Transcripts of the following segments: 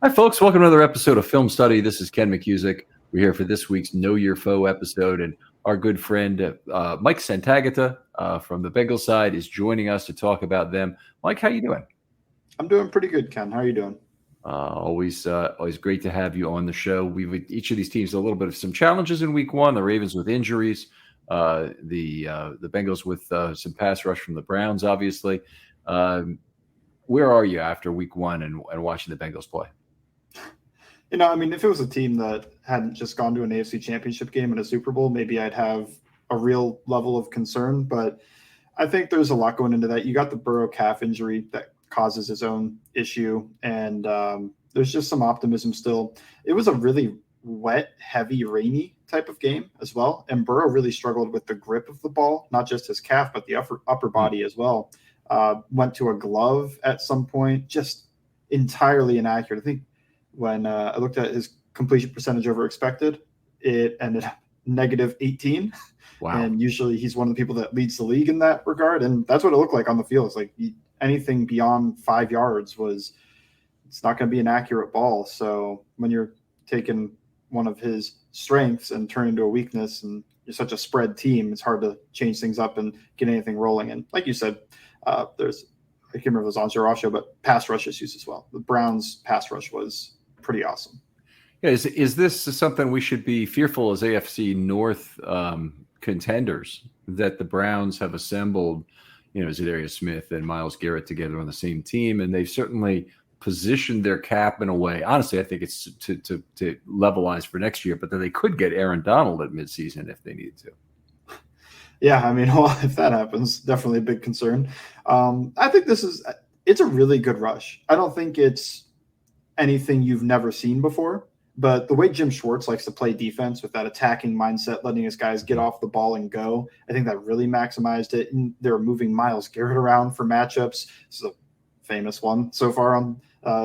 Hi, folks. Welcome to another episode of Film Study. This is Ken McCusick. We're here for this week's Know Your Foe episode, and our good friend Mike Santagata from the Bengals side is joining us to talk about them. Mike, how you doing? I'm doing pretty good, Ken. How are you doing? Always great to have you on the show. Each of these teams a little bit of some challenges in week one. The Ravens with injuries, the Bengals with some pass rush from the Browns, obviously. Where are you after week one and watching the Bengals play? If it was a team that hadn't just gone to an AFC Championship game and a Super Bowl, maybe I'd have a real level of concern. But I think there's a lot going into that. You got the Burrow calf injury that causes his own issue, and there's just some optimism still. It was a really wet, heavy, rainy type of game as well, and Burrow really struggled with the grip of the ball, not just his calf, but the upper body as well. Went to a glove at some point, just entirely inaccurate. I think when I looked at his completion percentage over expected, it ended up negative 18. Wow. And usually he's one of the people that leads the league in that regard. And that's what it looked like on the field. It's like anything beyond 5 yards it's not going to be an accurate ball. So when you're taking one of his strengths and turn into a weakness, and you're such a spread team, it's hard to change things up and get anything rolling. And like you said, I can't remember if it was on your off show, but pass rush issues as well. The Browns pass rush was pretty awesome. Yeah, is this something we should be fearful as AFC North contenders, that the Browns have assembled, Zadarius Smith and Myles Garrett together on the same team, and they've certainly positioned their cap in a way. Honestly, I think it's to levelize for next year, but then they could get Aaron Donald at midseason if they needed to. Yeah, if that happens, definitely a big concern. I think it's a really good rush. I don't think it's anything you've never seen before, but the way Jim Schwartz likes to play defense with that attacking mindset, letting his guys get off the ball and go, I think that really maximized it. And they're moving Myles Garrett around for matchups. This is a famous one so far on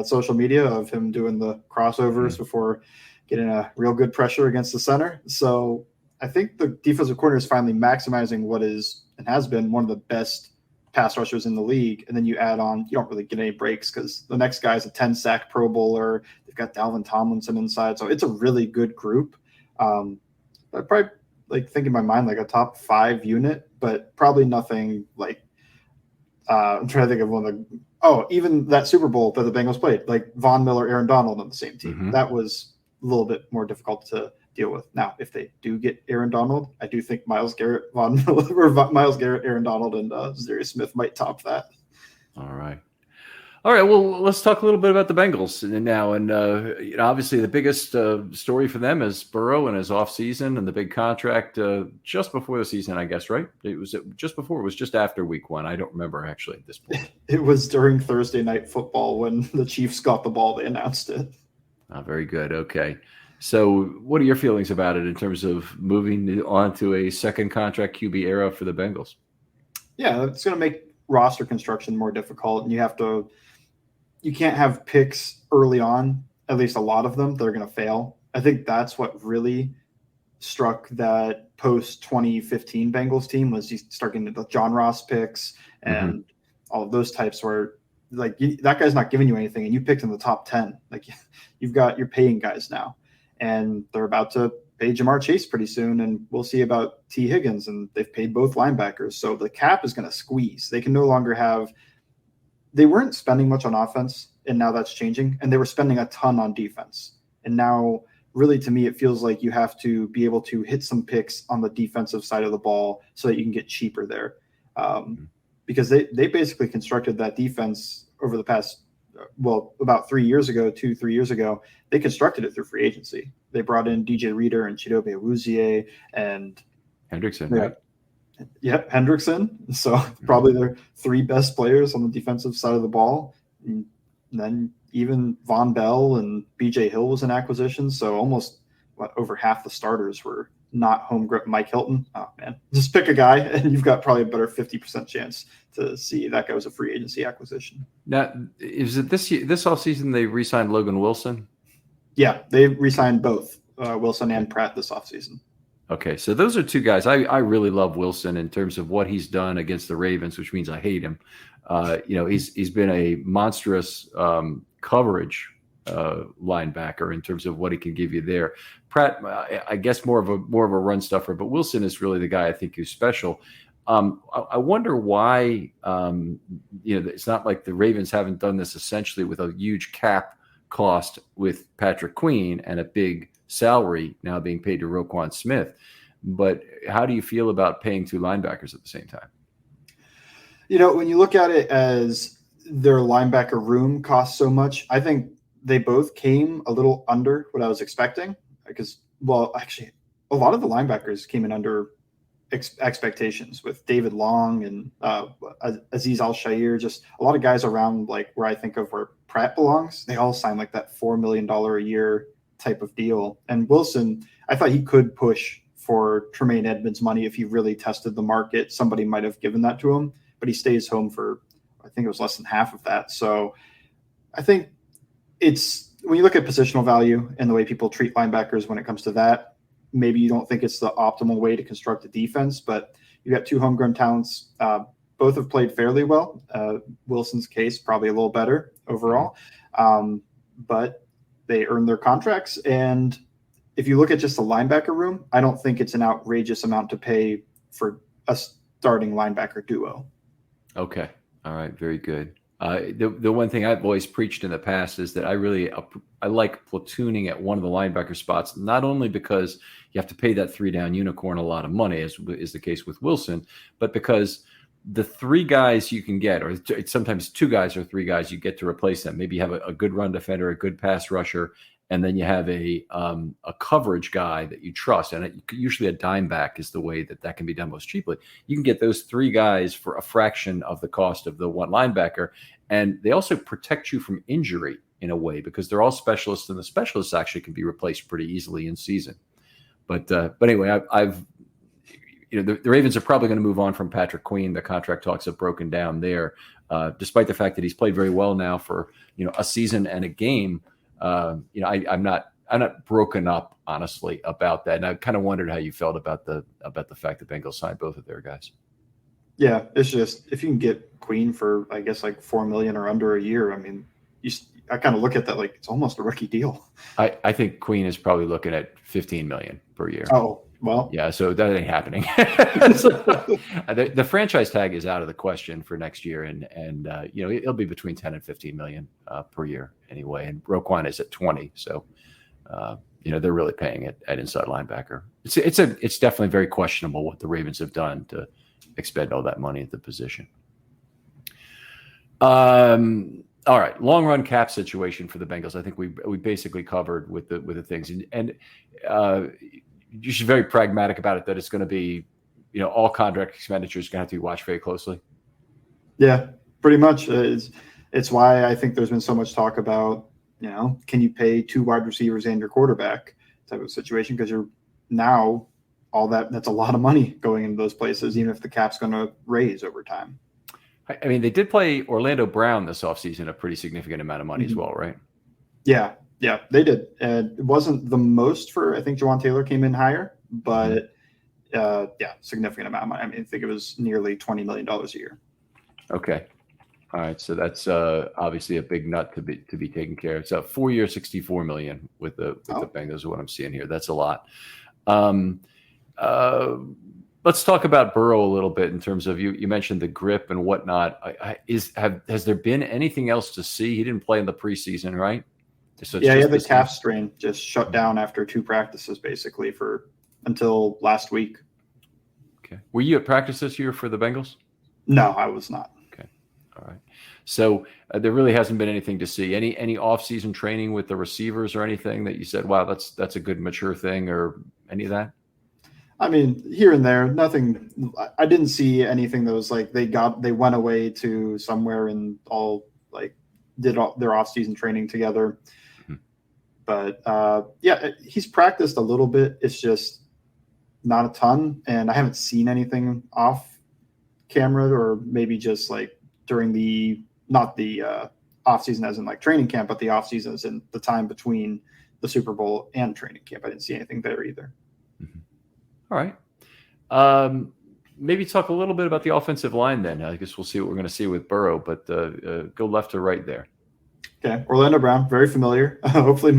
social media of him doing the crossovers before getting a real good pressure against the center. So I think the defensive coordinator is finally maximizing what is and has been one of the best pass rushers in the league. And then you add on, you don't really get any breaks because the next guy is a 10-sack Pro Bowler. They've got Dalvin Tomlinson inside. So it's a really good group. I probably think in my mind like a top 5 unit, but probably nothing like I'm trying to think of one of the even that Super Bowl that the Bengals played, like Von Miller, Aaron Donald on the same team. Mm-hmm. That was a little bit more difficult to deal with. Now, if they do get Aaron Donald, I do think Myles Garrett, Aaron Donald, and Zadarius Smith might top that. All right. Well, let's talk a little bit about the Bengals now. And obviously, the biggest story for them is Burrow and his offseason and the big contract just before the season, I guess, right? It was just before. It was just after week one. I don't remember actually at this point. It was during Thursday Night Football when the Chiefs got the ball. They announced it. Very good. Okay. So what are your feelings about it in terms of moving on to a second contract QB era for the Bengals? Yeah, it's going to make roster construction more difficult, and you can't have picks early on, at least a lot of them, that are going to fail. I think that's what really struck that post-2015 Bengals team was you start getting the John Ross picks and all of those types where that guy's not giving you anything, and you picked in the top 10. Like you're paying guys now. And they're about to pay Jamar Chase pretty soon, and we'll see about T. Higgins, and they've paid both linebackers. So the cap is going to squeeze. They can no longer they weren't spending much on offense, and now that's changing, and they were spending a ton on defense. And now, really, to me, it feels like you have to be able to hit some picks on the defensive side of the ball so that you can get cheaper there. Because they basically constructed that defense over the past about 3 years ago, 2-3 years ago, they constructed it through free agency. They brought in DJ Reader and Chidobe Awuzie and Hendrickson, right? Yep, Hendrickson. So probably their 3 best players on the defensive side of the ball. And then even Von Bell and BJ Hill was an acquisition. So almost over half the starters were not home grip. Mike Hilton. Oh man, just pick a guy and you've got probably a better 50% chance to see that guy was a free agency acquisition. Now, is it this offseason they re-signed Logan Wilson? Yeah, they re-signed both Wilson and Pratt this offseason. Okay, so those are 2 guys. I really love Wilson in terms of what he's done against the Ravens, which means I hate him. He's been a monstrous coverage linebacker in terms of what he can give you there. Pratt, I guess more of a run stuffer, but Wilson is really the guy I think who's special. I wonder why. It's not like the Ravens haven't done this essentially with a huge cap cost with Patrick Queen and a big salary now being paid to Roquan Smith. But how do you feel about paying two linebackers at the same time? When you look at it as their linebacker room costs so much, I think they both came a little under what I was expecting because, actually, a lot of the linebackers came in under expectations with David Long and Azeez Al-Shaair, just a lot of guys around like where I think of where Pratt belongs. They all signed like that $4 million a year type of deal. And Wilson, I thought he could push for Tremaine Edmonds money if he really tested the market. Somebody might have given that to him, but he stays home for, I think it was less than half of that. So I think it's, when you look at positional value and the way people treat linebackers when it comes to that, maybe you don't think it's the optimal way to construct a defense, but you got two homegrown talents. Both have played fairly well. Wilson's case, probably a little better overall. But they earned their contracts. And if you look at just the linebacker room, I don't think it's an outrageous amount to pay for a starting linebacker duo. Okay. All right. Very good. The one thing I've always preached in the past is that I like platooning at one of the linebacker spots, not only because you have to pay that 3-down unicorn a lot of money, as is the case with Wilson, but because the three guys you can get, or sometimes two guys or three guys you get to replace them. Maybe you have a good run defender, a good pass rusher, and then you have a coverage guy that you trust. And usually a dime back is the way that can be done most cheaply. You can get those three guys for a fraction of the cost of the one linebacker. And they also protect you from injury in a way because they're all specialists, and the specialists actually can be replaced pretty easily in season. But anyway, the Ravens are probably going to move on from Patrick Queen. The contract talks have broken down there, despite the fact that he's played very well now for a season and a game. I'm not broken up honestly about that, and I kind of wondered how you felt about the fact that Bengals signed both of their guys. Yeah, it's just if you can get Queen for I guess like $4 million or under a year, I mean, I kind of look at that like it's almost a rookie deal. I think Queen is probably looking at $15 million per year. Oh well, yeah, so that ain't happening. The franchise tag is out of the question for next year, and it'll be between 10 and 15 million per year anyway. And Roquan is at 20, so they're really paying it at inside linebacker. It's definitely very questionable what the Ravens have done to expend all that money at the position. All right, long run cap situation for the Bengals. I think we basically covered with the things, and you should be very pragmatic about it. That it's going to be, all contract expenditures going to have to be watched very closely. Yeah, pretty much. It's why I think there's been so much talk about, can you pay two wide receivers and your quarterback type of situation, because you're now that's a lot of money going into those places, even if the cap's going to raise over time. I mean, they did play Orlando Brown this offseason a pretty significant amount of money as well, right? Yeah, they did. It wasn't the most for, I think Jawan Taylor came in higher, but significant amount of money. I mean, I think it was nearly $20 million a year. Okay. All right. So that's obviously a big nut to be taken care of. So 4 years, $64 million with the Bengals is what I'm seeing here. That's a lot. Let's talk about Burrow a little bit in terms of you mentioned the grip and whatnot. Has there been anything else to see? He didn't play in the preseason, right? So he had the calf strain, just shut down after 2 practices basically until last week. Okay. Were you at practice this year for the Bengals? No, I was not. Okay. All right. So there really hasn't been anything to see. Any off-season training with the receivers or anything that you said, wow, that's a good mature thing, or any of that? I mean, here and there, nothing. I didn't see anything that was like they went away to somewhere and all like did their off-season training together. Mm-hmm. But he's practiced a little bit. It's just not a ton, and I haven't seen anything off camera, or maybe just like during not the off-season as in like training camp, but the off-season as in the time between the Super Bowl and training camp. I didn't see anything there either. Mm-hmm. All right. Maybe talk a little bit about the offensive line then. I guess we'll see what we're going to see with Burrow, but go left to right there. Okay, Orlando Brown, very familiar. Hopefully,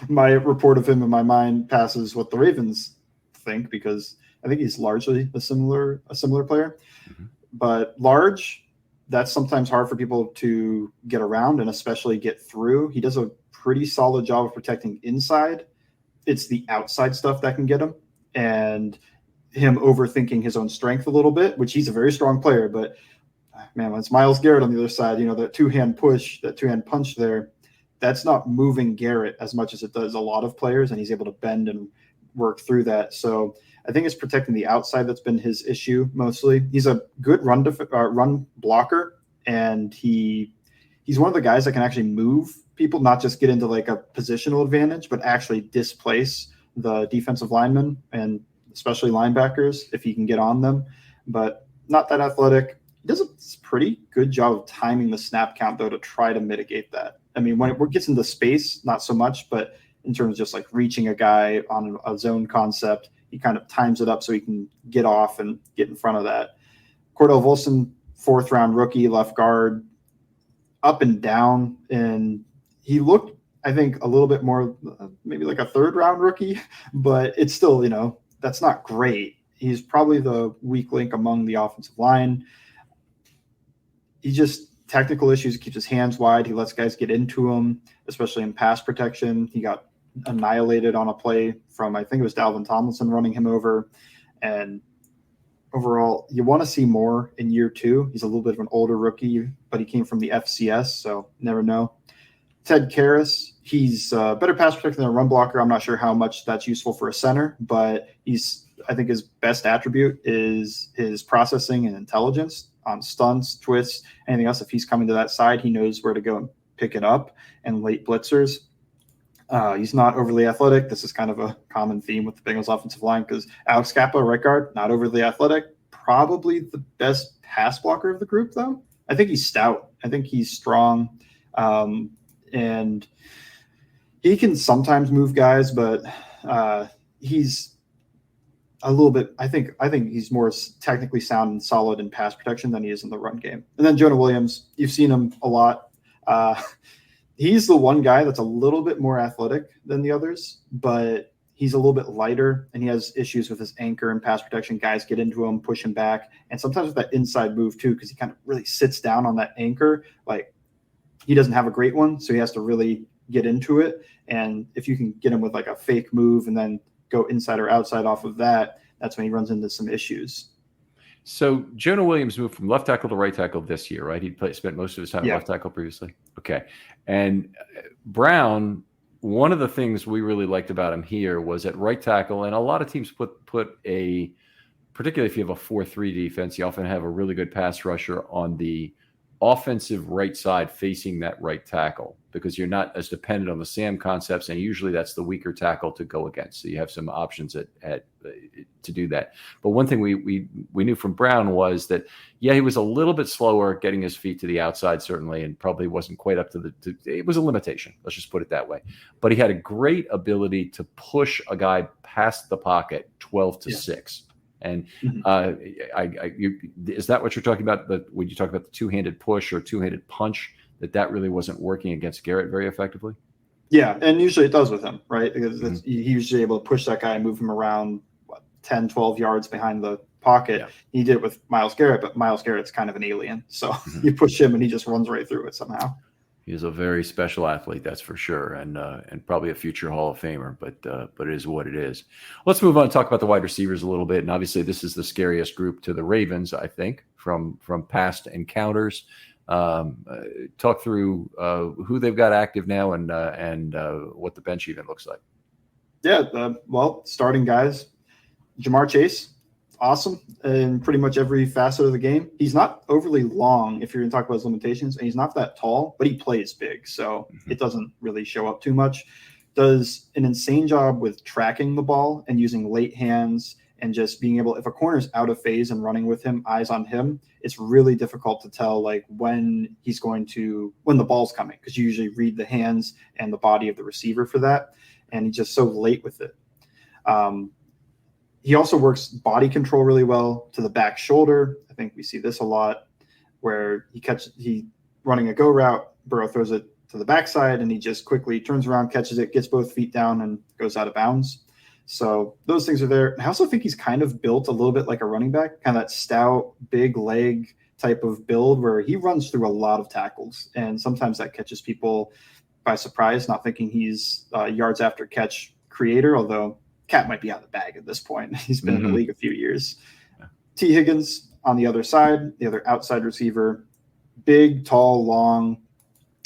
my report of him in my mind passes what the Ravens think, because I think he's largely a similar player. Mm-hmm. But large, that's sometimes hard for people to get around and especially get through. He does a pretty solid job of protecting inside. It's the outside stuff that can get him, and him overthinking his own strength a little bit, which he's a very strong player, but man, when it's Myles Garrett on the other side, that two-hand push, that two-hand punch there, that's not moving Garrett as much as it does a lot of players, and he's able to bend and work through that. So I think it's protecting the outside that's been his issue mostly. He's a good run blocker, and he's one of the guys that can actually move people, not just get into like a positional advantage, but actually displace the defensive linemen and especially linebackers if he can get on them. But not that athletic. He does a pretty good job of timing the snap count, though, to try to mitigate that. I mean, when it gets into space, not so much, but in terms of just like reaching a guy on a zone concept, he kind of times it up so he can get off and get in front of that. Cordell Volson, 4th-round rookie, left guard, up and down, and he looked, I think, a little bit more maybe like a 3rd-round rookie, but it's still, that's not great. He's probably the weak link among the offensive line. He just technical issues, keeps his hands wide. He lets guys get into him, especially in pass protection. He got annihilated on a play from, I think it was Dalvin Tomlinson running him over. And overall, you want to see more in year 2. He's a little bit of an older rookie, but he came from the FCS, so never know. Ted Karras, he's a better pass protector than a run blocker. I'm not sure how much that's useful for a center, but I think his best attribute is his processing and intelligence on stunts, twists, anything else. If he's coming to that side, he knows where to go and pick it up, and late blitzers. He's not overly athletic. This is kind of a common theme with the Bengals offensive line, because Alex Kappa, right guard, not overly athletic. Probably the best pass blocker of the group, though. I think he's stout. I think he's strong. And he can sometimes move guys, but he's a little bit, I think he's more technically sound and solid in pass protection than he is in the run game. And then Jonah Williams, you've seen him a lot. He's the one guy that's a little bit more athletic than the others, but he's a little bit lighter, and he has issues with his anchor and pass protection. Guys get into him, push him back, and sometimes with that inside move too, because he kind of really sits down on that anchor. Like, he doesn't have a great one, so he has to really get into it. And if you can get him with like a fake move and then go inside or outside off of that, that's when he runs into some issues. So Jonah Williams moved from left tackle to right tackle this year, right? He spent most of his time at left tackle previously. Okay. And Brown, one of the things we really liked about him here was at right tackle, and a lot of teams put particularly if you have a 4-3 defense, you often have a really good pass rusher on the offensive right side facing that right tackle, because you're not as dependent on the Sam concepts, and usually that's the weaker tackle to go against. So you have some options to do that. But one thing we knew from Brown was that, yeah, he was a little bit slower getting his feet to the outside, certainly, and probably wasn't quite up to it was a limitation. Let's just put it that way. But he had a great ability to push a guy past the pocket 12-6. And is that what you're talking about? When you talk about the two-handed push or two-handed punch, that really wasn't working against Garrett very effectively? Yeah, and usually it does with him, right? Because he's usually able to push that guy and move him around 10, 12 yards behind the pocket. Yeah. He did it with Myles Garrett, but Myles Garrett's kind of an alien. So you push him and he just runs right through it somehow. He's a very special athlete, that's for sure, and probably a future Hall of Famer. But it is what it is. Let's move on and talk about the wide receivers a little bit. And obviously, this is the scariest group to the Ravens, I think, from past encounters. Talk through who they've got active now and what the bench even looks like. Yeah, starting guys, Jamar Chase. Awesome in pretty much every facet of the game. He's not overly long if you're going to talk about his limitations, and he's not that tall, but he plays big, so it doesn't really show up too much. Does an insane job with tracking the ball and using late hands and just being able, if a corner's out of phase and running with him, eyes on him, it's really difficult to tell like when the ball's coming, because you usually read the hands and the body of the receiver for that, and he's just so late with it. He also works body control really well to the back shoulder. I think we see this a lot, where he running a go route, Burrow throws it to the backside, and he just quickly turns around, catches it, gets both feet down, and goes out of bounds. So those things are there. I also think he's kind of built a little bit like a running back, kind of that stout, big leg type of build where he runs through a lot of tackles. And sometimes that catches people by surprise, not thinking he's yards after catch creator, although Cat might be out of the bag at this point. He's been in the league a few years. T. Higgins on the other side, the other outside receiver, big, tall, long.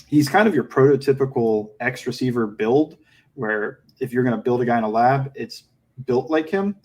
He's kind of your prototypical X receiver build where if you're going to build a guy in a lab, it's built like him.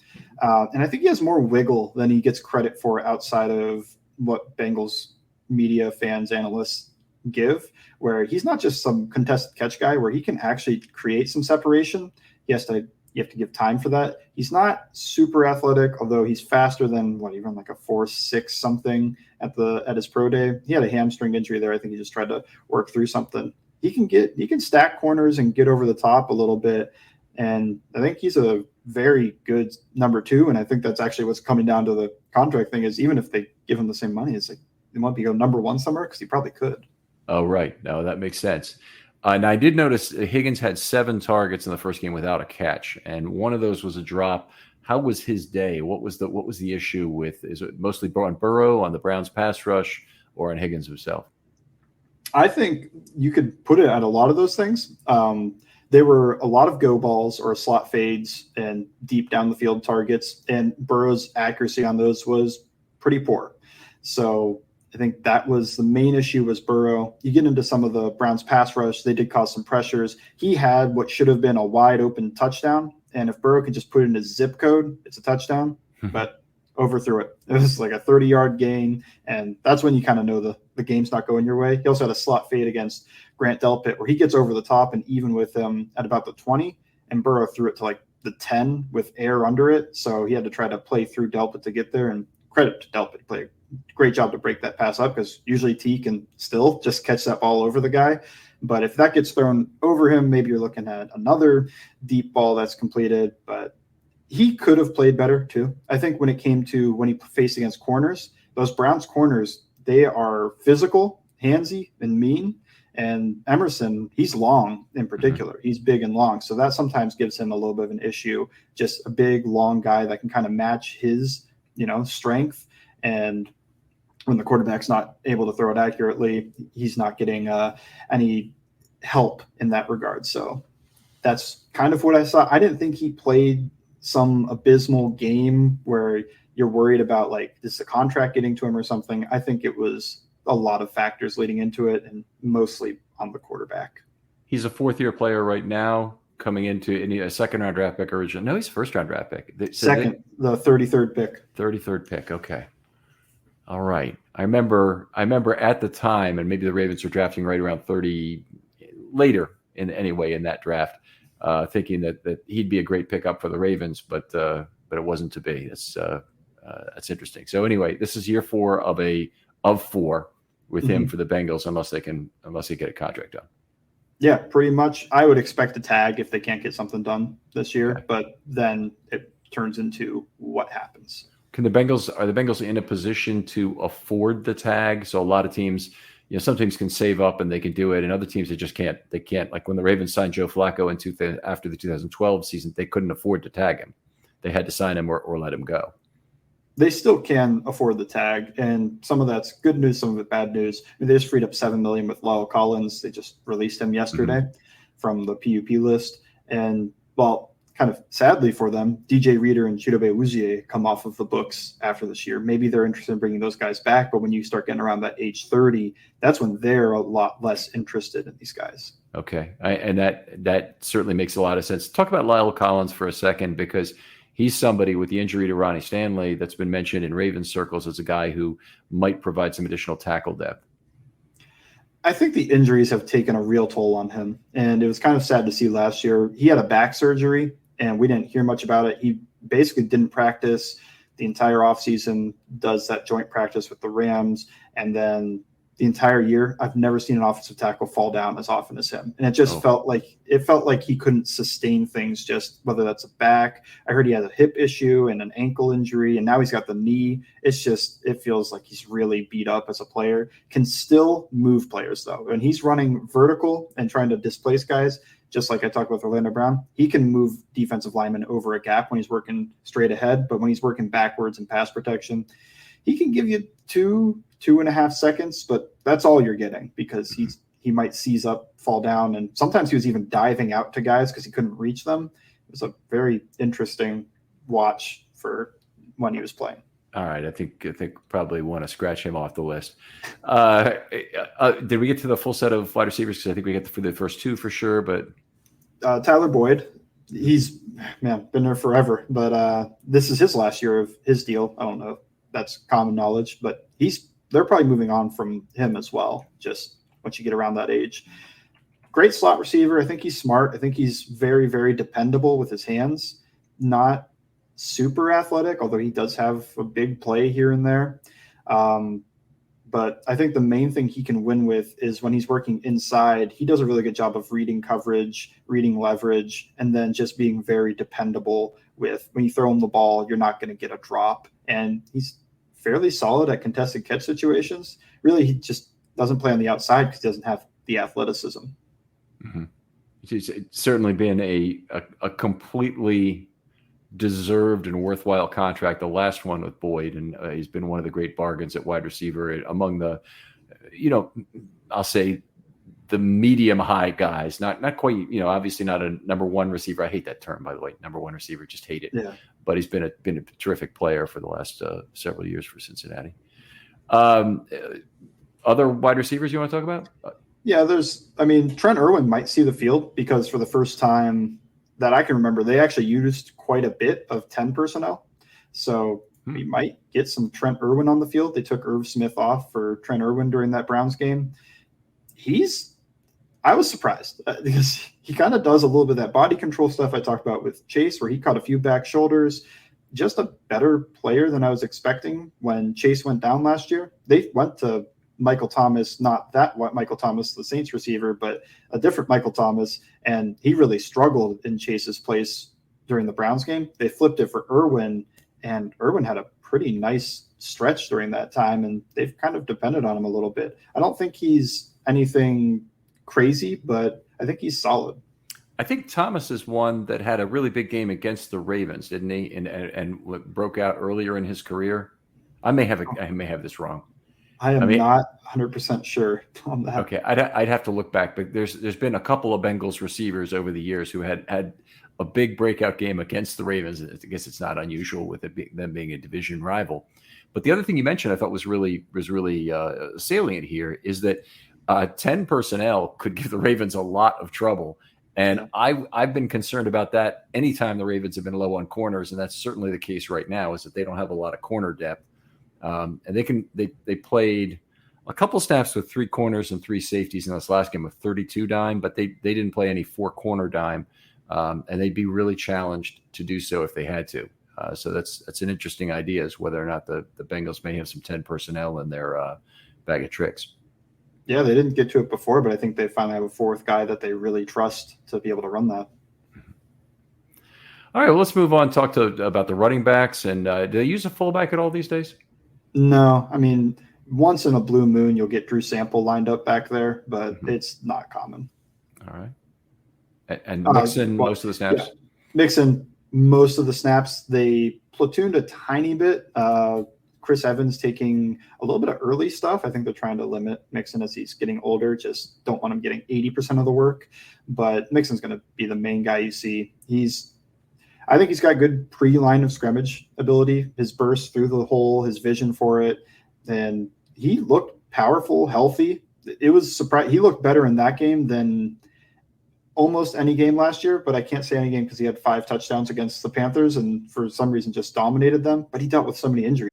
And I think he has more wiggle than he gets credit for outside of what Bengals media, fans, analysts give, where he's not just some contested catch guy where he can actually create some separation. You have to give time for that. He's not super athletic, although he's faster than even like a 4.6 something at his pro day. He had a hamstring injury there. I think he just tried to work through something. He can stack corners and get over the top a little bit. And I think he's a very good number 2. And I think that's actually what's coming down to the contract thing is even if they give him the same money, it's like they might be go number 1 somewhere because he probably could. Oh, right. No, that makes sense. And I did notice Higgins had 7 targets in the first game without a catch, and one of those was a drop. How was his day? What was the issue with? Is it mostly on Burrow, on the Browns pass rush, or on Higgins himself? I think you could put it at a lot of those things. There were a lot of go balls or slot fades and deep down the field targets, and Burrow's accuracy on those was pretty poor. So I think that was the main issue was Burrow. You get into some of the Browns pass rush, they did cause some pressures. He had what should have been a wide open touchdown. And if Burrow could just put in his zip code, it's a touchdown, but overthrew it. It was like a 30-yard gain. And that's when you kind of know the game's not going your way. He also had a slot fade against Grant Delpit where he gets over the top and even with him at about the 20, and Burrow threw it to like the 10 with air under it. So he had to try to play through Delpit to get there, and credit to Delpit. Play a great job to break that pass up because usually T can still just catch that ball over the guy. But if that gets thrown over him, maybe you're looking at another deep ball that's completed. But he could have played better too. I think when it came to when he faced against corners, those Browns corners, they are physical, handsy, and mean. And Emerson, he's long in particular. He's big and long. So that sometimes gives him a little bit of an issue. Just a big, long guy that can kind of match his, strength. And when the quarterback's not able to throw it accurately, he's not getting any help in that regard. So that's kind of what I saw. I didn't think he played some abysmal game where you're worried about is the contract getting to him or something. I think it was a lot of factors leading into it and mostly on the quarterback. He's a 4th-year player right now coming into a 2nd-round draft pick originally. No, he's a 1st-round draft pick. The 33rd pick. 33rd pick. Okay. All right. I remember at the time, and maybe the Ravens were drafting right around 30 later in that draft, thinking that he'd be a great pickup for the Ravens, but it wasn't to be. That's interesting. So anyway, this is year 4 of 4 with him for the Bengals, unless they get a contract done. Yeah, pretty much. I would expect a tag if they can't get something done this year, okay. But then it turns into what happens. Are the Bengals in a position to afford the tag? So a lot of teams, some teams can save up and they can do it, and other teams they just can't. They can't. Like when the Ravens signed Joe Flacco after the 2012 season, they couldn't afford to tag him. They had to sign him or let him go. They still can afford the tag, and some of that's good news, some of it bad news. I mean, they just freed up $7 million with Lyle Collins. They just released him yesterday from the PUP list, and kind of sadly for them, DJ Reader and Chidobe Awuzie come off of the books after this year. Maybe they're interested in bringing those guys back, but when you start getting around that age 30, that's when they're a lot less interested in these guys. Okay, and that certainly makes a lot of sense. Talk about Lyle Collins for a second, because he's somebody with the injury to Ronnie Stanley that's been mentioned in Ravens circles as a guy who might provide some additional tackle depth. I think the injuries have taken a real toll on him, and it was kind of sad to see last year. He had a back surgery, and we didn't hear much about it. He basically didn't practice the entire offseason, does that joint practice with the Rams, and then the entire year, I've never seen an offensive tackle fall down as often as him. And it just felt like he couldn't sustain things, just whether that's a back. I heard he had a hip issue and an ankle injury, and now he's got the knee. It feels like he's really beat up as a player. Can still move players, though. When he's running vertical and trying to displace guys, just like I talked about with Orlando Brown, he can move defensive linemen over a gap when he's working straight ahead. But when he's working backwards in pass protection, he can give you 2.5 seconds, but that's all you're getting, because he might seize up, fall down, and sometimes he was even diving out to guys because he couldn't reach them. It was a very interesting watch for when he was playing. All right, I think probably want to scratch him off the list. Did we get to the full set of wide receivers? Because I think we got the first two for sure. But Tyler Boyd, he's been there forever, but this is his last year of his deal. I don't know if that's common knowledge, but they're probably moving on from him as well, just once you get around that age. Great slot receiver. I think he's smart. I think he's very, very dependable with his hands. Not super athletic, although he does have a big play here and there. But I think the main thing he can win with is when he's working inside, he does a really good job of reading coverage, reading leverage, and then just being very dependable with when you throw him the ball, you're not going to get a drop. And he's fairly solid at contested catch situations. Really, he just doesn't play on the outside because he doesn't have the athleticism. Mm-hmm. He's certainly been a completely deserved and worthwhile contract, the last one with Boyd, and he's been one of the great bargains at wide receiver among the, I'll say the medium high guys, not quite, obviously not a number one receiver. I hate that term, by the way, number one receiver, just hate it. Yeah. But he's been a terrific player for the last several years for Cincinnati. Other wide receivers you want to talk about? Yeah, Trent Irwin might see the field, because for the first time that I can remember, they actually used quite a bit of 10 personnel. So we might get some Trent Irwin on the field. They took Irv Smith off for Trent Irwin during that Browns game. I was surprised because he kind of does a little bit of that body control stuff I talked about with Chase, where he caught a few back shoulders. Just a better player than I was expecting when Chase went down last year. They went to Michael Thomas, not that Michael Thomas, the Saints receiver, but a different Michael Thomas, and he really struggled in Chase's place during the Browns game. They flipped it for Irwin, and Irwin had a pretty nice stretch during that time, and they've kind of depended on him a little bit. I don't think he's anything crazy, but I think he's solid. I think Thomas is one that had a really big game against the Ravens, didn't he? And broke out earlier in his career. I may have this wrong. I am not 100% sure on that. Okay, I'd have to look back, but there's been a couple of Bengals receivers over the years who had a big breakout game against the Ravens. I guess it's not unusual with them being a division rival. But the other thing you mentioned I thought was really salient here is that 10 personnel could give the Ravens a lot of trouble. And I've been concerned about that anytime the Ravens have been low on corners, and that's certainly the case right now, is that they don't have a lot of corner depth. And they played a couple snaps with 3 corners and 3 safeties in this last game with 32 dime, but they didn't play any 4 corner dime, and they'd be really challenged to do so if they had to. So that's an interesting idea, is whether or not the Bengals may have some 10 personnel in their bag of tricks. Yeah, they didn't get to it before, but I think they finally have a 4th guy that they really trust to be able to run that. All right, well, let's move on. Talk about the running backs. And do they use a fullback at all these days? No, once in a blue moon, you'll get Drew Sample lined up back there, but it's not common. All right. And Mixon, most of the snaps? Yeah. Mixon, most of the snaps. They platooned a tiny bit. Chris Evans taking a little bit of early stuff. I think they're trying to limit Mixon as he's getting older. Just don't want him getting 80% of the work. But Mixon's going to be the main guy you see. I think he's got good pre-line of scrimmage ability, his burst through the hole, his vision for it. And he looked powerful, healthy. It was surprising. He looked better in that game than almost any game last year, but I can't say any game because he had 5 touchdowns against the Panthers and for some reason just dominated them. But he dealt with so many injuries.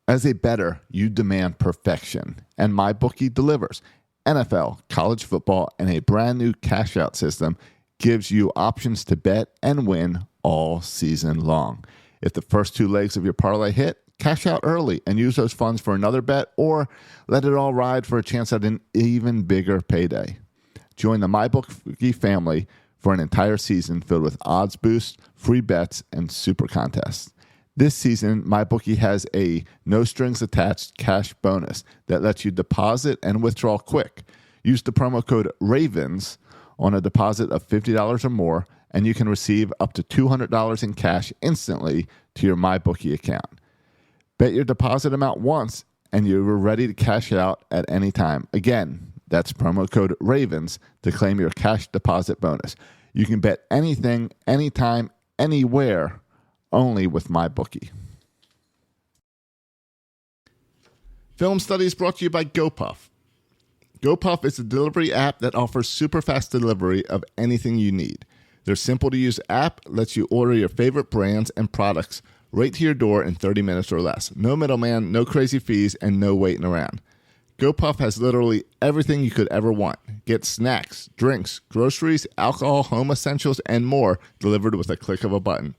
As a bettor, you demand perfection, and MyBookie delivers. NFL, college football, and a brand new cash-out system gives you options to bet and win all season long. If the first 2 legs of your parlay hit, Cash out early and use those funds for another bet, or let it all ride for a chance at an even bigger payday. Join the MyBookie family for an entire season filled with odds boosts, free bets, and super contests. This season, MyBookie has a no-strings-attached cash bonus that lets you deposit and withdraw quick. Use the promo code RAVENS on a deposit of $50 or more, and you can receive up to $200 in cash instantly to your MyBookie account. Bet your deposit amount once, and you're ready to cash out at any time. Again, that's promo code RAVENS to claim your cash deposit bonus. You can bet anything, anytime, anywhere, only with MyBookie. Film Study is brought to you by GoPuff. GoPuff is a delivery app that offers super fast delivery of anything you need. Their simple-to-use app lets you order your favorite brands and products right to your door in 30 minutes or less. No middleman, no crazy fees, and no waiting around. GoPuff has literally everything you could ever want. Get snacks, drinks, groceries, alcohol, home essentials, and more delivered with a click of a button.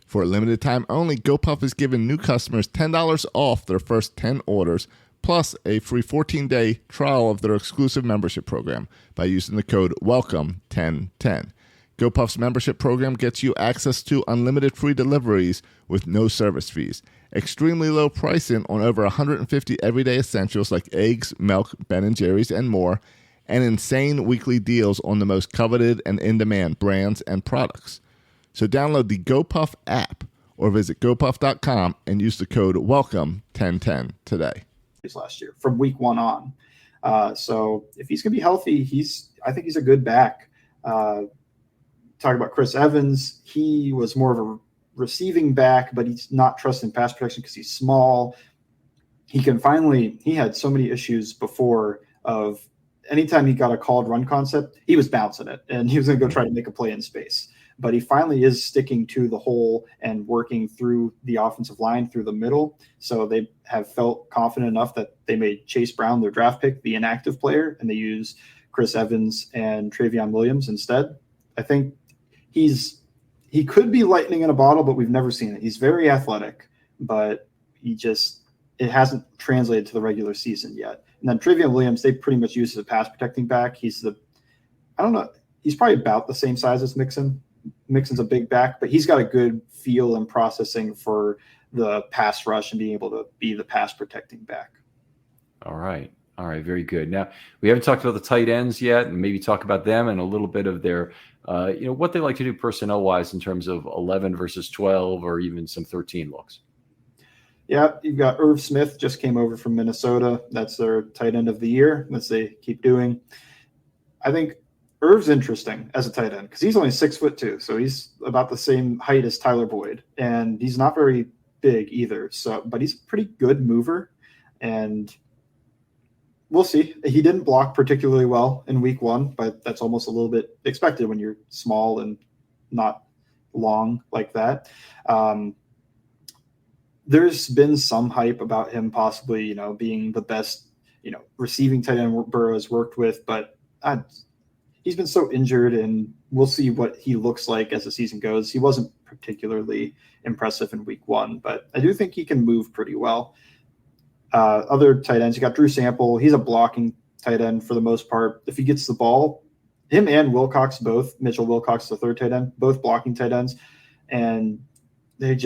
For a limited time only, GoPuff is giving new customers $10 off their first 10 orders, plus a free 14-day trial of their exclusive membership program by using the code WELCOME1010. GoPuff's membership program gets you access to unlimited free deliveries with no service fees, extremely low pricing on over 150 everyday essentials like eggs, milk, Ben & Jerry's, and more, and insane weekly deals on the most coveted and in-demand brands and products. So download the GoPuff app or visit gopuff.com and use the code WELCOME1010 today. Last year from week 1 on. So if he's going to be healthy, I think he's a good back. Talk about Chris Evans. He was more of a receiving back, but he's not trusting pass protection because he's small. He had so many issues before of anytime he got a called run concept, he was bouncing it and he was going to go try to make a play in space. But he finally is sticking to the hole and working through the offensive line through the middle. So they have felt confident enough that they made Chase Brown, their draft pick, the inactive player, and they use Chris Evans and Travion Williams instead. I think he could be lightning in a bottle, but we've never seen it. He's very athletic, but it hasn't translated to the regular season yet. And then Travion Williams, they pretty much use as a pass protecting back. He's probably about the same size as Mixon. Mixon's a big back, but he's got a good feel and processing for the pass rush and being able to be the pass protecting back. All right. Very good. Now, we haven't talked about the tight ends yet, and maybe talk about them and a little bit of their, what they like to do personnel wise in terms of 11 versus 12 or even some 13 looks. Yeah, you've got Irv Smith, just came over from Minnesota. That's their tight end of the year, as they keep doing. I think Irv's interesting as a tight end because he's only 6'2", so he's about the same height as Tyler Boyd, and he's not very big either. But he's a pretty good mover, and we'll see. He didn't block particularly well in week 1, but that's almost a little bit expected when you're small and not long like that. There's been some hype about him possibly, being the best, receiving tight end Burrow has worked with, but he's been so injured, and we'll see what he looks like as the season goes. He wasn't particularly impressive in week 1, but I do think he can move pretty well. Other tight ends, you got Drew Sample. He's a blocking tight end for the most part. If he gets the ball, him and Wilcox both, Mitchell Wilcox, the third tight end, both blocking tight ends. And they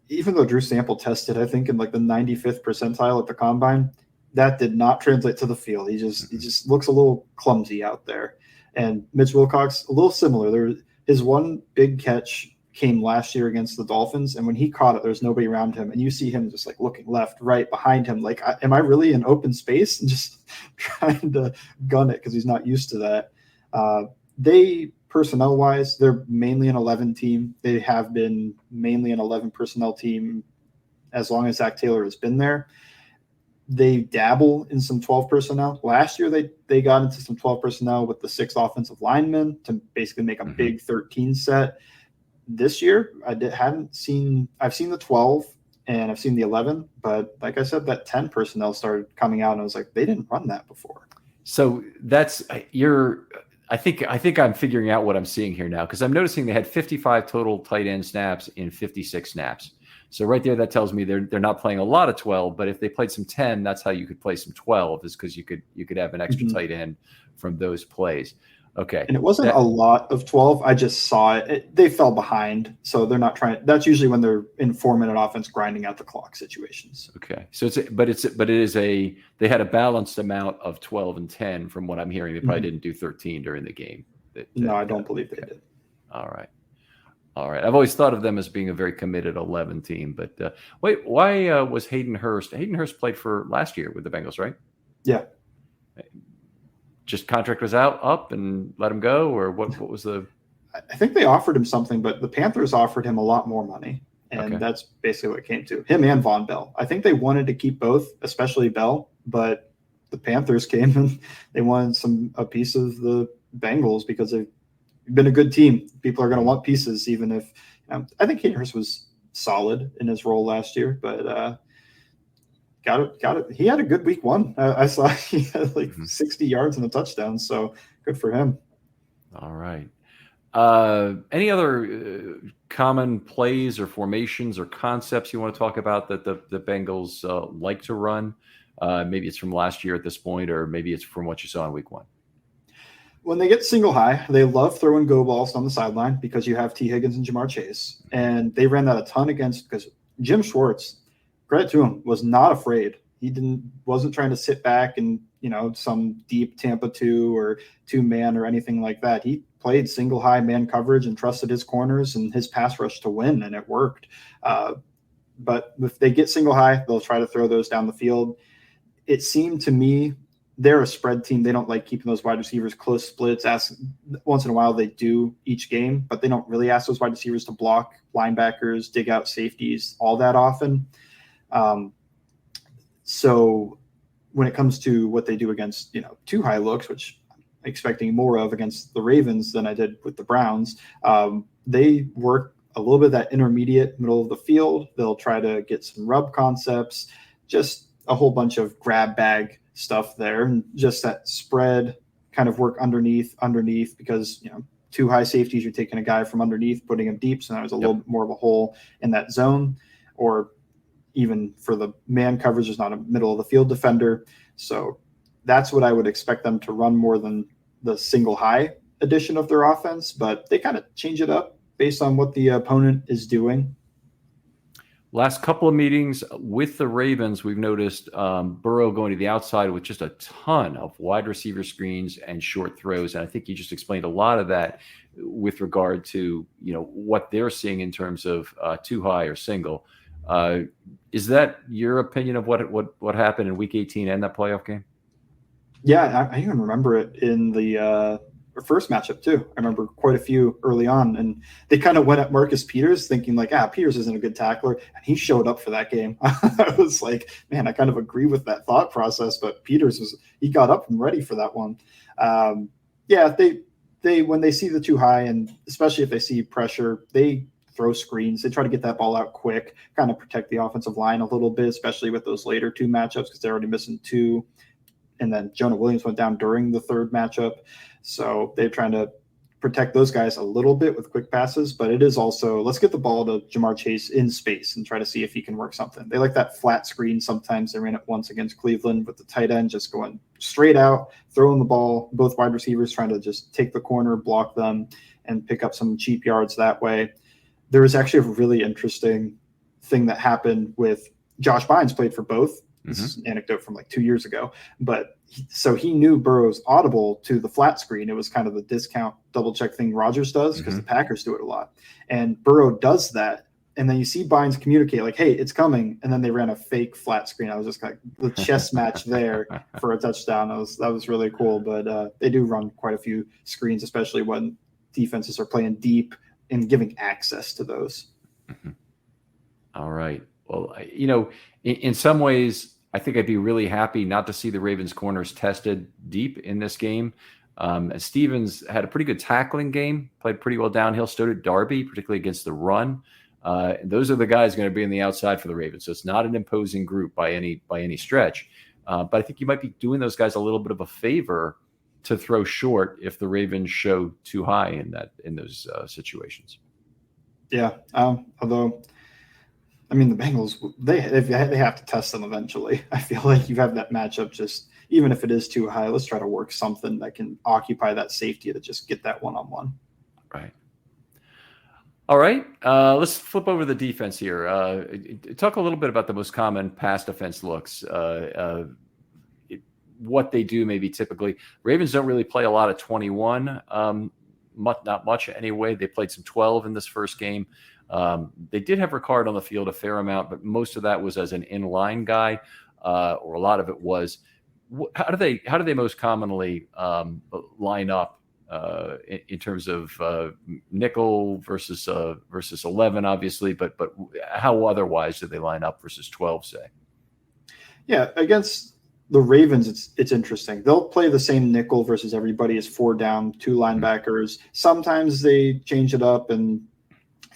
even though Drew Sample tested, I think, in like the 95th percentile at the combine, that did not translate to the field. He just looks a little clumsy out there. And Mitch Wilcox, a little similar. His one big catch came last year against the Dolphins, and when he caught it, there's nobody around him, and you see him just like looking left, right, behind him, like, am I really in open space? And just trying to gun it because he's not used to that. They personnel-wise, they're mainly an 11 team. They have been mainly an 11 personnel team as long as Zach Taylor has been there. They dabble in some 12 personnel. Last year, they got into some 12 personnel with the 6 offensive linemen to basically make a big 13 set. This year, I've seen the 12 and I've seen the 11, but like I said, that 10 personnel started coming out, and I was like, they didn't run that before. So I think I'm figuring out what I'm seeing here now, because I'm noticing they had 55 total tight end snaps in 56 snaps. So right there, that tells me they're not playing a lot of 12, but if they played some 10, that's how you could play some 12, is because you could have an extra tight end from those plays. Okay. And it wasn't a lot of 12. I just saw it. They fell behind. So they're not trying. That's usually when they're in 4-minute offense grinding out the clock situations. Okay. So they had a balanced amount of 12 and 10 from what I'm hearing. They probably didn't do 13 during the game. No, I don't believe they did. All right. I've always thought of them as being a very committed 11 team, but wait, why was Hayden Hurst? Hayden Hurst played for last year with the Bengals, right? Yeah. Just contract was up and let him go, or what was the? I think they offered him something, but the Panthers offered him a lot more money, and that's basically what it came to. Him and Von Bell. I think they wanted to keep both, especially Bell, but the Panthers came and they wanted a piece of the Bengals because they've been a good team. People are going to want pieces, even if I think Hayden Hurst was solid in his role last year, but got it. He had a good week 1. I saw he had 60 yards and a touchdown, so good for him. All right. Any other common plays or formations or concepts you want to talk about that the Bengals like to run? Maybe it's from last year at this point, or maybe it's from what you saw in week 1. When they get single high, they love throwing go balls on the sideline because you have T. Higgins and Jamar Chase. And they ran that a ton because Jim Schwartz, credit to him, was not afraid. He wasn't trying to sit back and, some deep Tampa 2 or 2-man or anything like that. He played single high man coverage and trusted his corners and his pass rush to win, and it worked. But if they get single high, they'll try to throw those down the field. It seemed to me they're a spread team. They don't like keeping those wide receivers close splits. Once in a while they do each game, but they don't really ask those wide receivers to block linebackers, dig out safeties all that often. So when it comes to what they do against, too high looks, which I'm expecting more of against the Ravens than I did with the Browns, they work a little bit of that intermediate middle of the field. They'll try to get some rub concepts, just a whole bunch of grab bag stuff there, and just that spread kind of work underneath because too high safeties, you're taking a guy from underneath, putting him deep, so now there's a little bit more of a hole in that zone. Or even for the man coverage, there's not a middle of the field defender. So that's what I would expect them to run more than the single high edition of their offense, but they kind of change it up based on what the opponent is doing. Last couple of meetings with the Ravens, we've noticed Burrow going to the outside with just a ton of wide receiver screens and short throws. And I think you just explained a lot of that with regard to, what they're seeing in terms of too high or single. Is that your opinion of what happened in Week 18 and that playoff game? Yeah, I even remember it in the first matchup too. I remember quite a few early on, and they kind of went at Marcus Peters thinking like, Peters isn't a good tackler, and he showed up for that game. I was like, man, I kind of agree with that thought process, but Peters he got up and ready for that one. They when they see the too high, and especially if they see pressure, they throw screens. They try to get that ball out quick, kind of protect the offensive line a little bit, especially with those later 2 matchups because they're already missing 2. And then Jonah Williams went down during the 3rd matchup. So they're trying to protect those guys a little bit with quick passes, but it is also, let's get the ball to Jamar Chase in space and try to see if he can work something. They like that flat screen. Sometimes they ran it once against Cleveland with the tight end just going straight out, throwing the ball, both wide receivers trying to just take the corner, block them, and pick up some cheap yards that way. There was actually a really interesting thing that happened with Josh Bynes played for both. This is an anecdote from like 2 years ago, but so he knew Burrow's audible to the flat screen. It was kind of the discount double check thing Rodgers does because the Packers do it a lot. And Burrow does that. And then you see Bynes communicate like, hey, it's coming. And then they ran a fake flat screen. I was just like the chess match there for a touchdown. That was really cool. But they do run quite a few screens, especially when defenses are playing deep and giving access to those. All right. Well, in some ways, I think I'd be really happy not to see the Ravens corners tested deep in this game. Stevens had a pretty good tackling game, played pretty well downhill. So did Darby, particularly against the run. Those are the guys going to be on the outside for the Ravens. So it's not an imposing group by any stretch. But I think you might be doing those guys a little bit of a favor to throw short if the Ravens show too high in those situations. Yeah. Although I mean, the Bengals, they have to test them eventually. I feel like you have that matchup just, even if it is too high, let's try to work something that can occupy that safety to just get that one-on-one. Right. All right. Let's flip over the defense here. Talk a little bit about the most common pass defense looks. What they do maybe typically. Ravens don't really play a lot of 21, not much anyway. They played some 12 in this first game. They did have Ricard on the field a fair amount, but most of that was as an inline guy, or a lot of it was. How do they most commonly line up in terms of nickel versus 11, obviously, but how otherwise do they line up versus 12, say? Yeah, against the Ravens, it's interesting. They'll play the same nickel versus everybody as 4 down, 2 linebackers. Sometimes they change it up and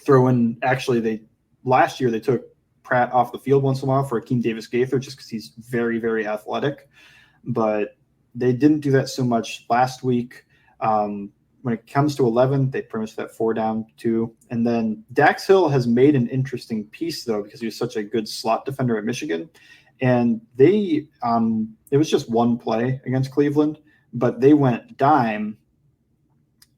throw in. Actually, last year they took Pratt off the field once in a while for Akeem Davis-Gaither just because he's very, very athletic. But they didn't do that so much last week. When it comes to 11, they pretty much that 4 down 2. And then Dax Hill has made an interesting piece, though, because he was such a good slot defender at Michigan. And they it was just one play against Cleveland, but they went dime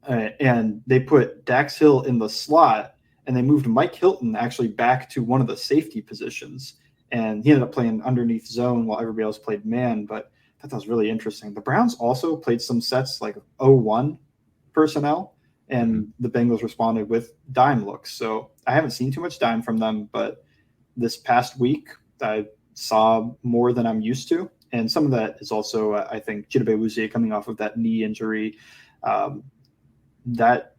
and they put Dax Hill in the slot, and they moved Mike Hilton actually back to one of the safety positions. And he ended up playing underneath zone while everybody else played man. But I thought that was really interesting. The Browns also played some sets like 0-1 personnel, and the Bengals responded with dime looks. So I haven't seen too much dime from them, but this past week I saw more than I'm used to. And some of that is also, I think, Chidobe Awuzie coming off of that knee injury. That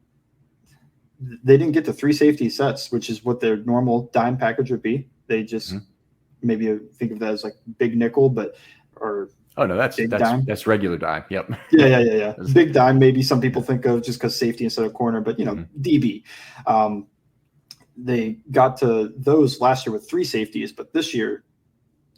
they didn't get to 3 safety sets, which is what their normal dime package would be. They just maybe think of that as like big nickel, that's regular dime. Yep. Yeah. Big dime, maybe some people think of just because safety instead of corner, but DB. They got to those last year with 3 safeties, but this year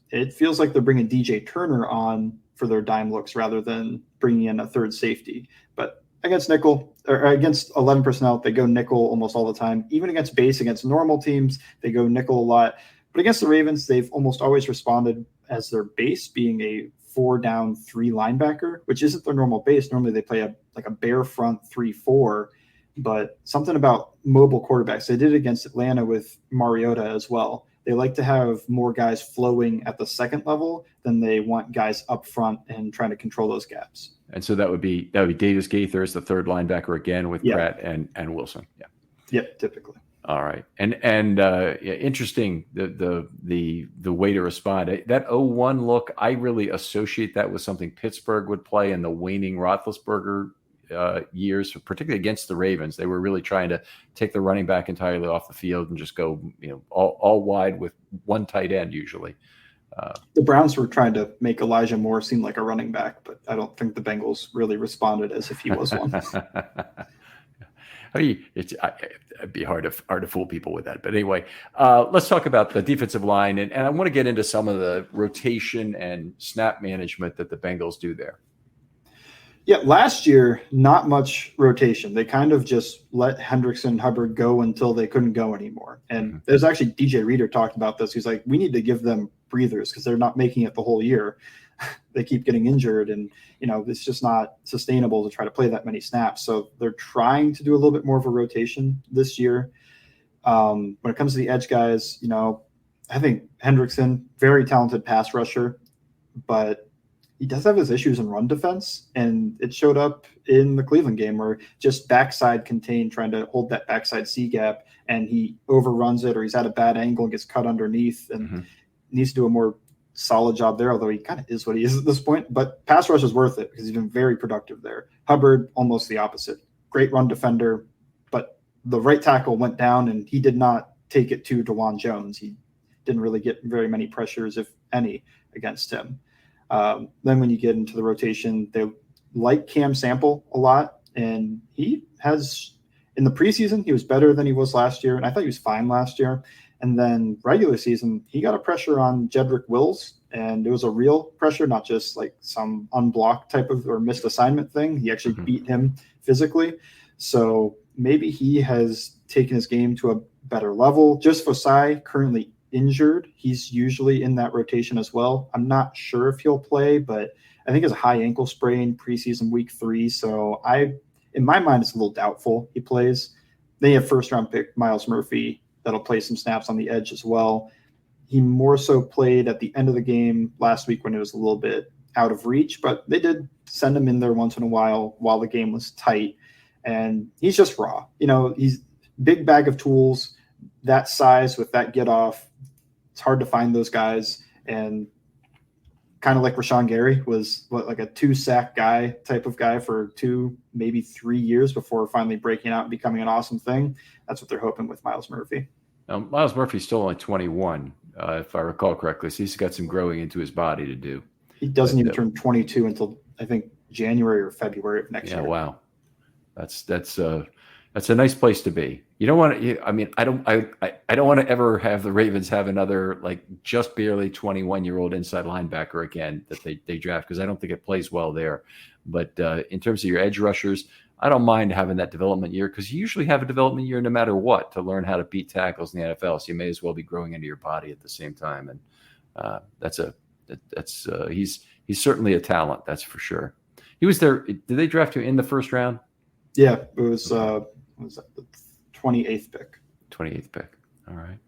it feels like they're bringing DJ Turner on for their dime looks rather than bringing in a 3rd safety. But against nickel or against 11 personnel, they go nickel almost all the time. Even against base, against normal teams, they go nickel a lot. But against the Ravens, they've almost always responded as their base being a 4 down 3 linebacker, which isn't their normal base. Normally they play a bare front 3-4, but something about mobile quarterbacks. They did it against Atlanta with Mariota as well. They like to have more guys flowing at the second level than they want guys up front and trying to control those gaps. And so that would be Davis-Gaither as the 3rd linebacker again with Pratt and Wilson. Yeah. Yep, typically. All right. And interesting the way to respond. That 0-1 look, I really associate that with something Pittsburgh would play in the waning Roethlisberger years, particularly against the Ravens. They were really trying to take the running back entirely off the field and just go, all wide with one tight end usually. The Browns were trying to make Elijah Moore seem like a running back, but I don't think the Bengals really responded as if he was one. It'd be hard to fool people with that. But anyway, let's talk about the defensive line. And I want to get into some of the rotation and snap management that the Bengals do there. Yeah, last year, not much rotation. They kind of just let Hendrickson and Hubbard go until they couldn't go anymore. And there's actually DJ Reader talked about this. He's like, we need to give them breathers because they're not making it the whole year. They keep getting injured, and it's just not sustainable to try to play that many snaps. So they're trying to do a little bit more of a rotation this year. When it comes to the edge guys, I think Hendrickson, very talented pass rusher, but he does have his issues in run defense, and it showed up in the Cleveland game where just backside contained, trying to hold that backside C gap, and he overruns it, or he's at a bad angle and gets cut underneath, and needs to do a more solid job there, although he kind of is what he is at this point. But pass rush is worth it because he's been very productive there. Hubbard, almost the opposite. Great run defender, but the right tackle went down, and he did not take it to DeJuan Jones. He didn't really get very many pressures, if any, against him. Then when you get into the rotation, they like Cam Sample a lot, and he has in the preseason he was better than he was last year, and I thought he was fine last year. And then regular season, he got a pressure on Jedrick Wills, and it was a real pressure, not just like some unblocked type of or missed assignment thing. He actually beat him physically. So maybe he has taken his game to a better level. Just Fosai currently injured, he's usually in that rotation as well. I'm not sure if he'll play, but I think it's a high ankle sprain preseason week 3. So in my mind, it's a little doubtful he plays. They have first round pick Miles Murphy that'll play some snaps on the edge as well. He more so played at the end of the game last week when it was a little bit out of reach, but they did send him in there once in a while the game was tight. And he's just raw. He's big bag of tools, that size with that get off. It's hard to find those guys. And kind of like Rashawn Gary was like a 2-sack guy type of guy for 2, maybe 3 years before finally breaking out and becoming an awesome thing. That's what they're hoping with Miles Murphy. Now, Miles Murphy's still only 21, if I recall correctly. So he's got some growing into his body to do. He doesn't even turn 22 until I think January or February of next year. Yeah, wow. That's a nice place to be. You don't want to. I mean, I don't want to ever have the Ravens have another like just barely 21-year-old inside linebacker again that they draft, because I don't think it plays well there. But in terms of your edge rushers, I don't mind having that development year, because you usually have a development year no matter what to learn how to beat tackles in the NFL. So you may as well be growing into your body at the same time. And he's certainly a talent, that's for sure. He was there. Did they draft him in the first round? Yeah, it was. What was that? The 28th pick. 28th pick. All right.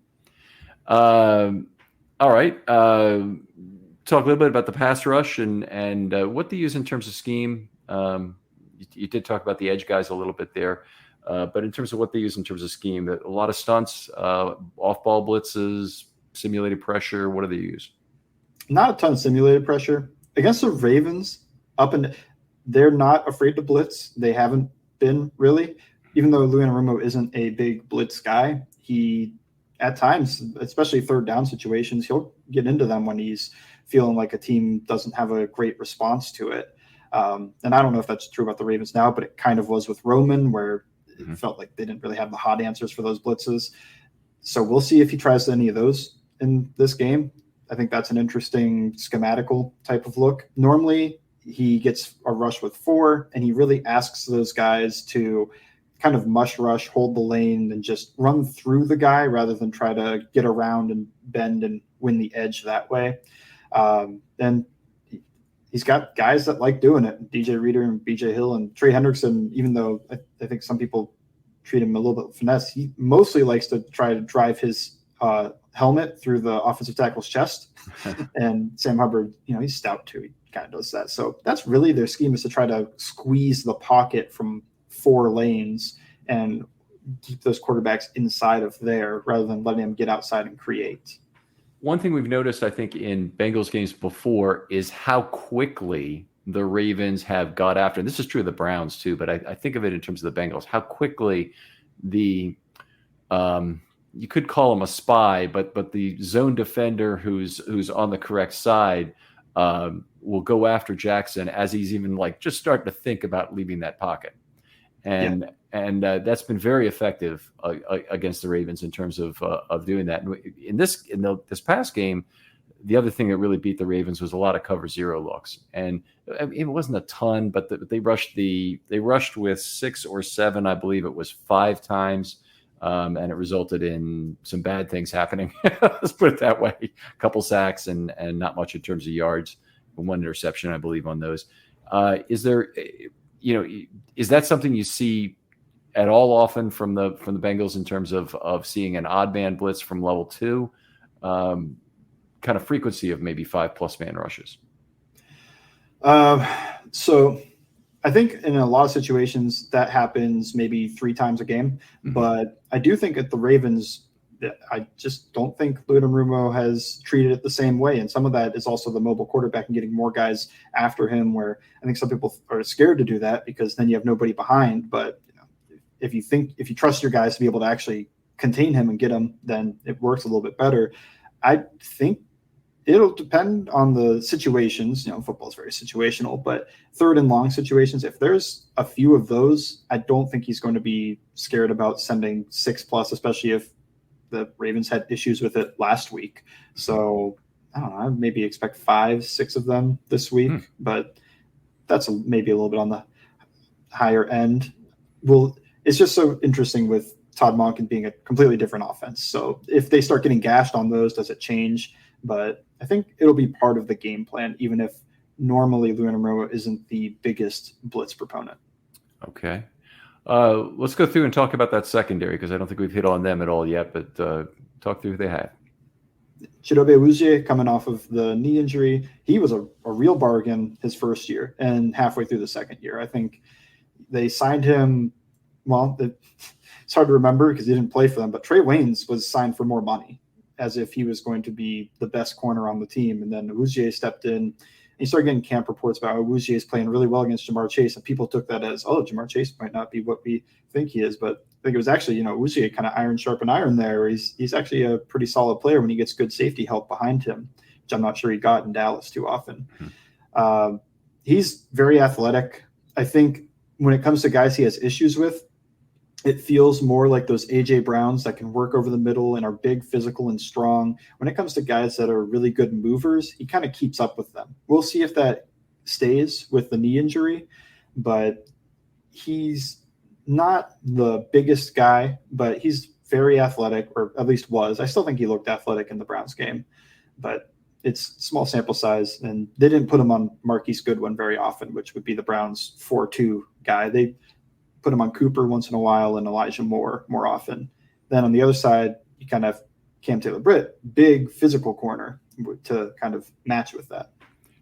All right. Talk a little bit about the pass rush and what they use in terms of scheme. You did talk about the edge guys a little bit there, but in terms of what they use in terms of scheme, a lot of stunts, off-ball blitzes, simulated pressure. What do they use? Not a ton of simulated pressure against the Ravens. They're not afraid to blitz. They haven't been really. Even though Lou Anarumo isn't a big blitz guy, he at times, especially third down situations, he'll get into them when he's feeling like a team doesn't have a great response to it. And I don't know if that's true about the Ravens now, but it kind of was with Roman, where it felt like they didn't really have the hot answers for those blitzes. So we'll see if he tries any of those in this game. I think that's an interesting schematical type of look. Normally, he gets a rush with 4, and he really asks those guys to kind of mush rush, hold the lane, and just run through the guy rather than try to get around and bend and win the edge that way. And he's got guys that like doing it. DJ Reader and BJ Hill and Trey Hendrickson, even though I think some people treat him a little bit finesse, he mostly likes to try to drive his helmet through the offensive tackle's chest. And Sam Hubbard, he's stout too. He kind of does that. So that's really their scheme, is to try to squeeze the pocket from 4 lanes and keep those quarterbacks inside of there rather than letting them get outside and create. One thing we've noticed, I think, in Bengals games before is how quickly the Ravens have got after, and this is true of the Browns too, but I think of it in terms of the Bengals, how quickly the you could call him a spy, but the zone defender who's on the correct side will go after Jackson as he's even like just starting to think about leaving that pocket. And that's been very effective against the Ravens in terms of doing that. In this past game, the other thing that really beat the Ravens was a lot of cover 0 looks, and it wasn't a ton, but they rushed with 6 or 7, I believe it was 5 times, and it resulted in some bad things happening. Let's put it that way: a couple sacks and not much in terms of yards, and 1 interception, I believe, on those. Is that something you see at all often from the Bengals in terms of seeing an odd man blitz from level 2, kind of frequency of maybe 5+ man rushes? So I think in a lot of situations that happens maybe 3 times a game, but I do think at the Ravens, I just don't think Lou Anarumo has treated it the same way. And some of that is also the mobile quarterback and getting more guys after him, where I think some people are scared to do that because then you have nobody behind. But if you trust your guys to be able to actually contain him and get him, then it works a little bit better. I think it'll depend on the situations. Football is very situational, but 3rd and long situations, if there's a few of those, I don't think he's going to be scared about sending 6+, especially if the Ravens had issues with it last week. So I don't know, I maybe expect 5-6 of them this week, but that's maybe a little bit on the higher end. Well, it's just so interesting with Todd Monken being a completely different offense. So if they start getting gashed on those, does it change? But I think it'll be part of the game plan, even if normally Luanamaroa isn't the biggest blitz proponent. Okay. Let's go through and talk about that secondary, because I don't think we've hit on them at all yet, but talk through who they have. Chidobe Awuzie coming off of the knee injury. He was a real bargain his first year and halfway through the second year. I think they signed him. Well, it's hard to remember because he didn't play for them, but Trey Waynes was signed for more money as if he was going to be the best corner on the team. And then Awuzie stepped in. And you started getting camp reports about Awuzie is playing really well against Jamar Chase, and people took that as, oh, Jamar Chase might not be what we think he is. But I think it was actually, Awuzie kind of iron sharpen iron there. He's actually a pretty solid player when he gets good safety help behind him, which I'm not sure he got in Dallas too often. He's very athletic. I think when it comes to guys he has issues with, it feels more like those A.J. Browns that can work over the middle and are big, physical, and strong. When it comes to guys that are really good movers, he kind of keeps up with them. We'll see if that stays with the knee injury, but he's not the biggest guy, but he's very athletic, or at least was. I still think he looked athletic in the Browns game, but it's small sample size, and they didn't put him on Marquise Goodwin very often, which would be the Browns' 4-2 guy. They put him on Cooper once in a while and Elijah Moore more often. Then on the other side, you kind of have Cam Taylor-Britt, big physical corner to kind of match with that.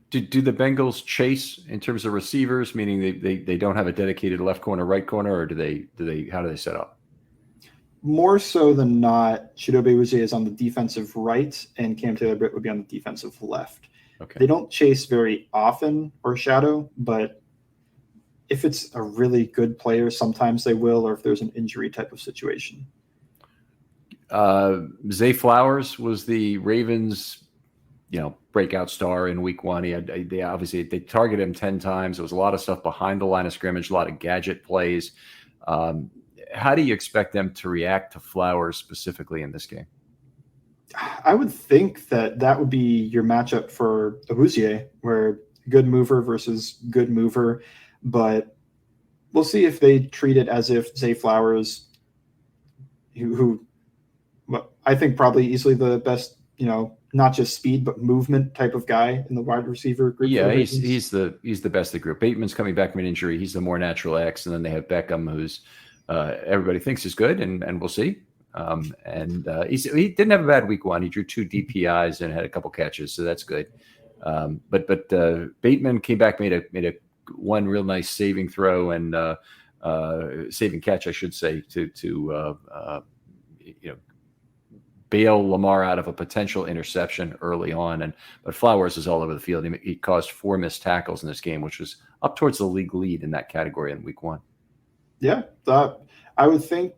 Do the Bengals chase in terms of receivers, meaning they don't have a dedicated left corner, right corner, or how do they set up? More so than not, Chidobe Awuzie is on the defensive right, and Cam Taylor-Britt would be on the defensive left. Okay. They don't chase very often or shadow, but if it's a really good player, sometimes they will, or if there's an injury type of situation. Zay Flowers was the Ravens, breakout star in week one. They targeted him 10 times. There was a lot of stuff behind the line of scrimmage, a lot of gadget plays. How do you expect them to react to Flowers specifically in this game? I would think that would be your matchup for Awuzie, where good mover versus good mover. But we'll see if they treat it as if Zay Flowers, who I think probably easily the best, not just speed but movement type of guy in the wide receiver group. Yeah, he's the best of the group. Bateman's coming back from an injury; he's the more natural X, and then they have Beckham, who's everybody thinks is good, and we'll see. He didn't have a bad week one. He drew 2 DPIs and had a couple catches, so that's good. But Bateman came back, made a one real nice saving throw and saving catch, I should say, to bail Lamar out of a potential interception early on. But Flowers is all over the field. He caused 4 missed tackles in this game, which was up towards the league lead in that category in week one. Yeah, I would think.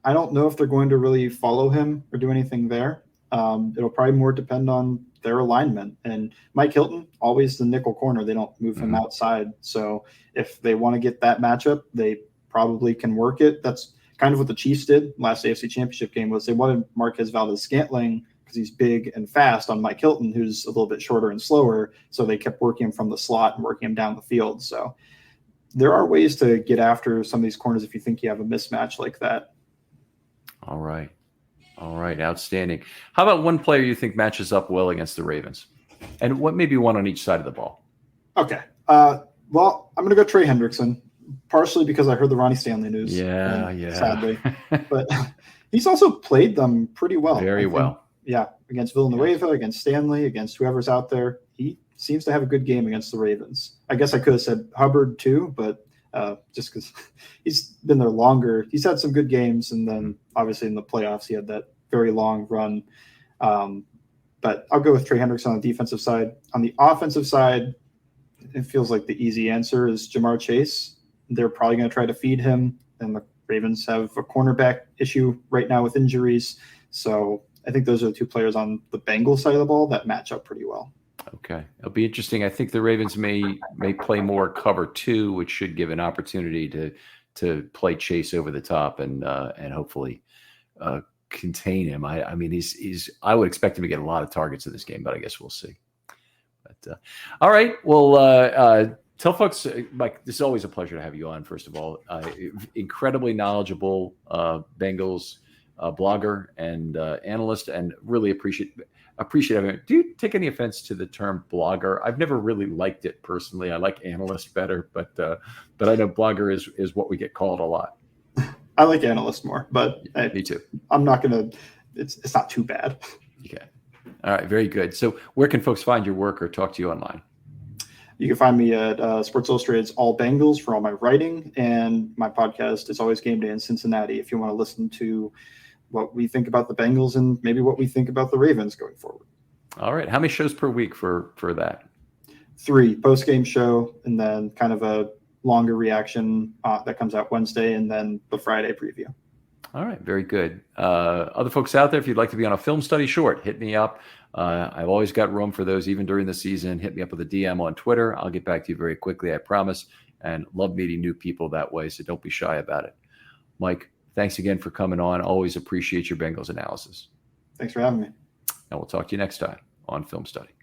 I don't know if they're going to really follow him or do anything there. It'll probably more depend on their alignment. And Mike Hilton, always the nickel corner. They don't move him outside. So if they want to get that matchup, they probably can work it. That's kind of what the Chiefs did last AFC Championship game. Was they wanted Marquez Valdez-Scantling because he's big and fast on Mike Hilton, who's a little bit shorter and slower. So they kept working him from the slot and working him down the field. So there are ways to get after some of these corners if you think you have a mismatch like that. All right. Outstanding. How about one player you think matches up well against the Ravens? And what maybe one on each side of the ball? Okay. Well, I'm going to go Trey Hendrickson, partially because I heard the Ronnie Stanley news. Yeah. Sadly. But he's also played them pretty well. Very well. Yeah. Against Villanueva, against Stanley, against whoever's out there. He seems to have a good game against the Ravens. I guess I could have said Hubbard too, but just because he's been there longer. He's had some good games, and then obviously in the playoffs he had that very long run. But I'll go with Trey Hendrickson on the defensive side. On the offensive side, it feels like the easy answer is Jamar Chase. They're probably going to try to feed him, and the Ravens have a cornerback issue right now with injuries. So I think those are the 2 players on the Bengals side of the ball that match up pretty well. Okay. It'll be interesting. I think the Ravens may play more cover 2, which should give an opportunity to play Chase over the top and hopefully contain him. I mean, I would expect him to get a lot of targets in this game, but I guess we'll see. But all right. Well, Tell folks, Mike, this is always a pleasure to have you on, first of all. Incredibly knowledgeable Bengals blogger and analyst, and really appreciate having it. Do you take any offense to the term blogger? I've never really liked it personally. I like analyst better, but I know blogger is what we get called a lot. I like analyst more, but Me too. I'm not going to, it's not too bad. Okay. All right. Very good. So where can folks find your work or talk to you online? You can find me at Sports Illustrated's All Bengals for all my writing, and my podcast is Always Game Day in Cincinnati if you want to listen to what we think about the Bengals and maybe what we think about the Ravens going forward. All right. How many shows per week for that? 3 post-game show, and then kind of a longer reaction that comes out Wednesday, and then the Friday preview. All right. Very good. Other folks out there, if you'd like to be on a film study short, hit me up. I've always got room for those, even during the season. Hit me up with a DM on Twitter. I'll get back to you very quickly, I promise, and love meeting new people that way, so don't be shy about it. Mike, thanks again for coming on. Always appreciate your Bengals analysis. Thanks for having me. And we'll talk to you next time on Film Study.